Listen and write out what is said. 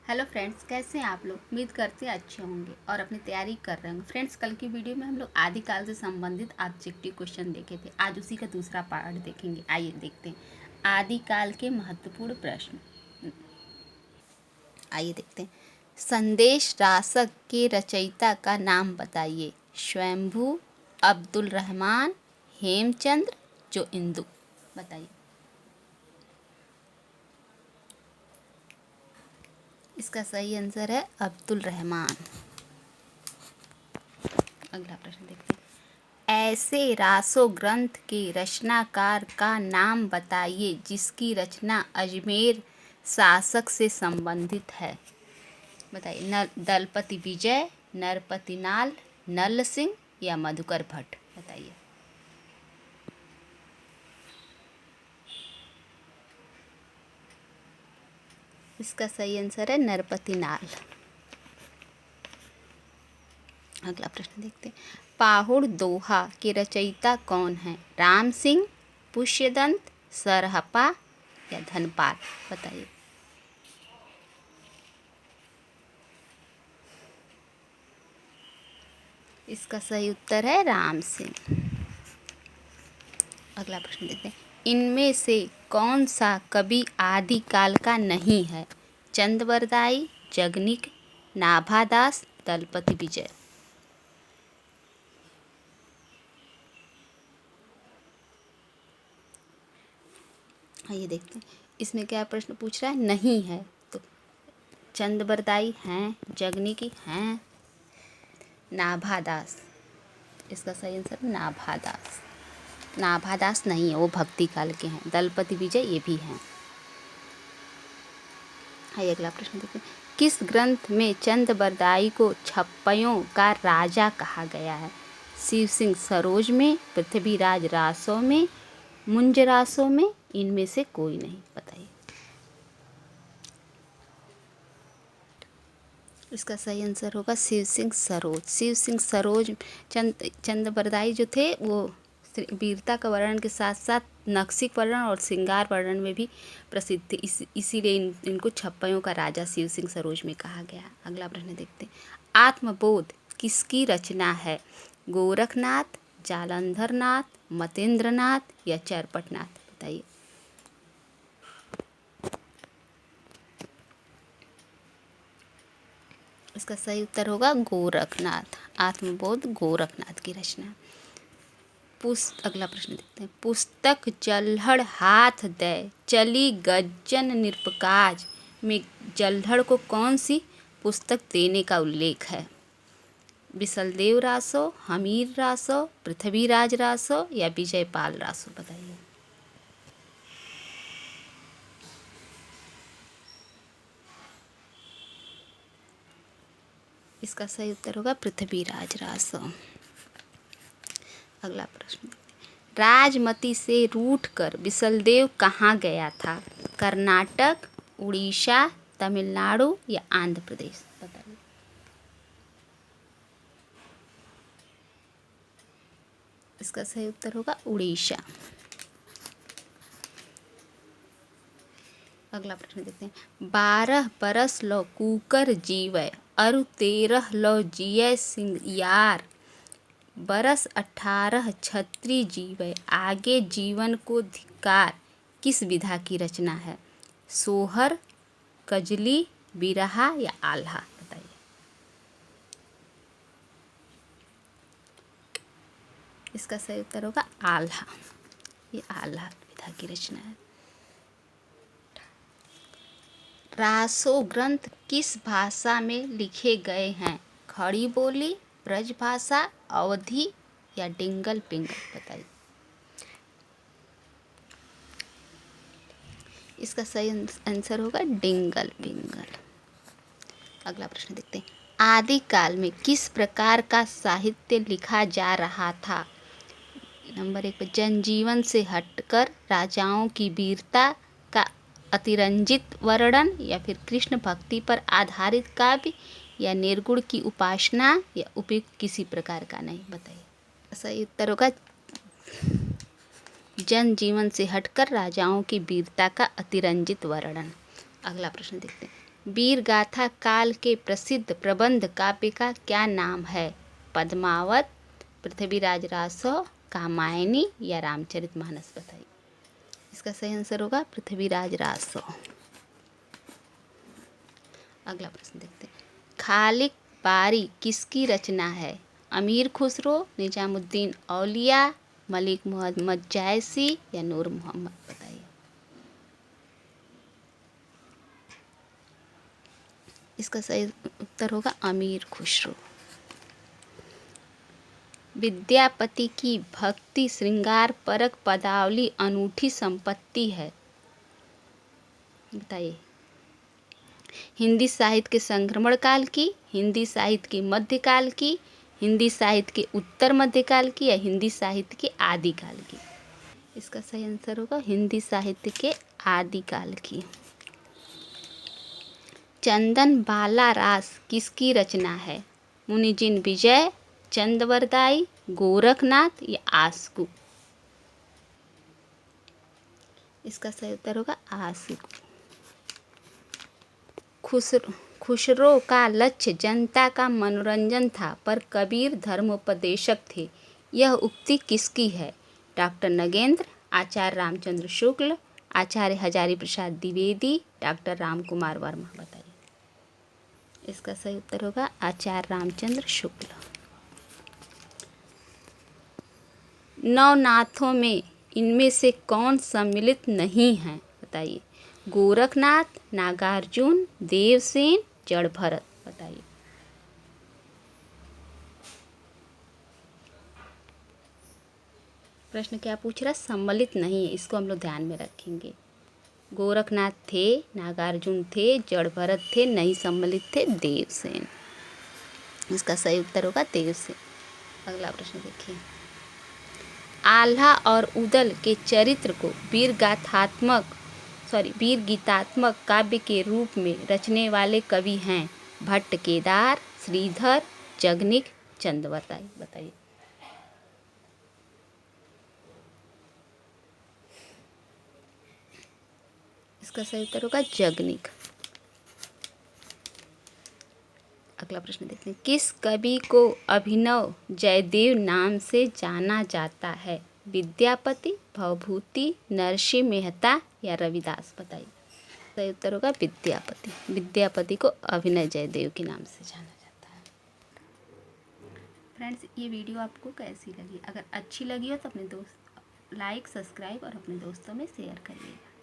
Hello friends, कैसे हैं आप लोग। उम्मीद करते हैं अच्छे होंगे और अपनी तैयारी कर रहे होंगे। फ्रेंड्स, कल की वीडियो में हम लोग आदिकाल से संबंधित ऑब्जेक्टिव क्वेश्चन देखे थे। आज उसी का दूसरा पार्ट देखेंगे। आइए देखते हैं आदिकाल के महत्वपूर्ण प्रश्न। आइए देखते हैं। संदेश रासक के रचयिता का नाम बताइए। स्वयंभू, अब्दुल रहमान, हेमचंद्र, जो इंदु। बताइए। इसका सही आंसर है अब्दुल रहमान। अगला प्रश्न देखते हैं। ऐसे रासो ग्रंथ के रचनाकार का नाम बताइए जिसकी रचना अजमेर शासक से संबंधित है। बताइए। दलपति विजय, नरपति नाल, नल सिंह या मधुकर भट्ट। बताइए। इसका सही आंसर है नरपति नाल। अगला प्रश्न देखते हैं। पाहुड़ दोहा के रचयिता कौन है। राम सिंह, पुष्यदंत, सरहपा या धनपाल। बताइए। इसका सही उत्तर है राम सिंह। अगला प्रश्न देखते हैं। इनमें से कौन सा कवि आदिकाल का नहीं है। चंदबरदाई, जगनिक, नाभादास, दलपति विजय। आइए देखते हैं इसमें क्या प्रश्न पूछ रहा है। नहीं है तो चंदबरदाई हैं, जगनिकी हैं, नाभादास। इसका सही आंसर नाभादास। नाभादास नहीं है, वो भक्ति काल के हैं। दलपति विजय ये भी हैं। आइए अगला प्रश्न देखते हैं। किस ग्रंथ में चंदबरदाई को छप्पयों का राजा कहा गया है। शिव सिंह सरोज में, पृथ्वीराज रासों में, मुंज रासों में, इनमें से कोई नहीं। बताइए। इसका सही आंसर होगा शिव सिंह सरोज। शिव सिंह सरोज चंदबरदाई जो थे वो वीरता का वर्णन के साथ साथ नक्सिक वर्णन और श्रृंगार वर्णन में भी प्रसिद्ध थे। इसीलिए इनको छप्पयों का राजा शिव सिंह सरोज में कहा गया। अगला प्रश्न देखते हैं। आत्मबोध किसकी रचना है। गोरखनाथ, जालंधर नाथ, मतेंद्र नाथ या चरपटनाथ। बताइए। इसका सही उत्तर होगा गोरखनाथ। आत्मबोध गोरखनाथ की रचना। अगला प्रश्न देखते हैं। पुस्तक जल्हड़ हाथ दे चली गज्जन निरपकाज में जल्हड़ को कौन सी पुस्तक देने का उल्लेख है। बिसलदेव रासो, हमीर रासो, पृथ्वीराज रासो या विजयपाल रासो। बताइए। इसका सही उत्तर होगा पृथ्वीराज रासो। अगला प्रश्न। राजमती से रूठकर बिसलदेव कहाँ गया था। कर्नाटक, उड़ीसा, तमिलनाडु या आंध्र प्रदेश। बताइए। इसका सही उत्तर होगा उड़ीसा। अगला प्रश्न देखते हैं। 12 बरस लो कूकर जीवय अरु 13 लो जिय सिंह यार बरस 18 छत्री जीवय आगे जीवन को धिक्कार किस विधा की रचना है। सोहर, कजली, बिरहा या आल्हा। बताइए। इसका सही उत्तर होगा आल्हा। ये आल्हा विधा की रचना है। रासो ग्रंथ किस भाषा में लिखे गए हैं। खड़ी बोली, ब्रज भाषा, अवधी या डिंगल पिंगल। बताइए। इसका सही आंसर होगा डिंगल पिंगल। अगला प्रश्न देखते हैं। आदिकाल में किस प्रकार का साहित्य लिखा जा रहा था। नंबर 1 पर जनजीवन से हटकर राजाओं की वीरता का अतिरंजित वर्णन या फिर कृष्ण भक्ति पर आधारित काव्य या निर्गुण की उपासना या उपयुक्त किसी प्रकार का नहीं। बताइए। सही उत्तर होगा जनजीवन से हटकर राजाओं की वीरता का अतिरंजित वर्णन। अगला प्रश्न देखते हैं। वीर गाथा काल के प्रसिद्ध प्रबंध काव्य का क्या नाम है? पद्मावत, पृथ्वीराज रासो, कामायनी या रामचरितमानस? बताइए। इसका सही आंसर होगा पृथ्वीराज रासो। अगला प्रश्न देखते हैं। खालिक बारी किसकी रचना है? अमीर खुसरो, निजामुद्दीन औलिया, मलिक मोहम्मद जायसी या नूर मोहम्मद? बताइए। इसका सही उत्तर होगा अमीर खुसरो। विद्यापति की भक्ति श्रृंगार परक पदावली अनूठी संपत्ति है। बताइए। हिंदी साहित्य के संक्रमण काल की, हिंदी साहित्य के मध्यकाल की, हिंदी साहित्य के उत्तर मध्यकाल की या हिंदी साहित्य के आदिकाल की? इसका सही आंसर होगा हिंदी साहित्य के आदिकाल की। चंदन बाला रास किसकी रचना है? मुनिजिन विजय, चंदवरदाई, गोरखनाथ या आसकू? इसका सही उत्तर होगा आसकू। खुसरो का लक्ष्य जनता का मनोरंजन था, पर कबीर धर्मोपदेशक थे। यह उक्ति किसकी है? डॉक्टर नगेंद्र, आचार्य रामचंद्र शुक्ल, आचार्य हजारी प्रसाद द्विवेदी, डॉक्टर रामकुमार वर्मा? बताइए। इसका सही उत्तर होगा आचार्य रामचंद्र शुक्ल। नवनाथों में इनमें से कौन सम्मिलित नहीं है? बताइए। गोरखनाथ, नागार्जुन, देवसेन, जड़ भरत? बताइए। प्रश्न क्या पूछ रहा है? सम्मिलित नहीं है, इसको हम लोग ध्यान में रखेंगे। गोरखनाथ थे, नागार्जुन थे, जड़ भरत थे, नहीं सम्मिलित थे देवसेन। इसका सही उत्तर होगा देवसेन। अगला प्रश्न देखिए। आल्हा और उदल के चरित्र को वीर गीतात्मक काव्य के रूप में रचने वाले कवि हैं? भट्ट केदार, श्रीधर, जगनिक, चंद्रवरदाई? बताइए। इसका सही उत्तर होगा जगनिक। अगला प्रश्न देखते हैं। किस कवि को अभिनव जयदेव नाम से जाना जाता है? विद्यापति, भवभूति, नरसिंह मेहता या रविदास? बताइए। सही उत्तर होगा विद्यापति। विद्यापति को अभिनव जयदेव के नाम से जाना जाता है। फ्रेंड्स, ये वीडियो आपको कैसी लगी? अगर अच्छी लगी हो तो अपने दोस्त लाइक, सब्सक्राइब और अपने दोस्तों में शेयर करिएगा।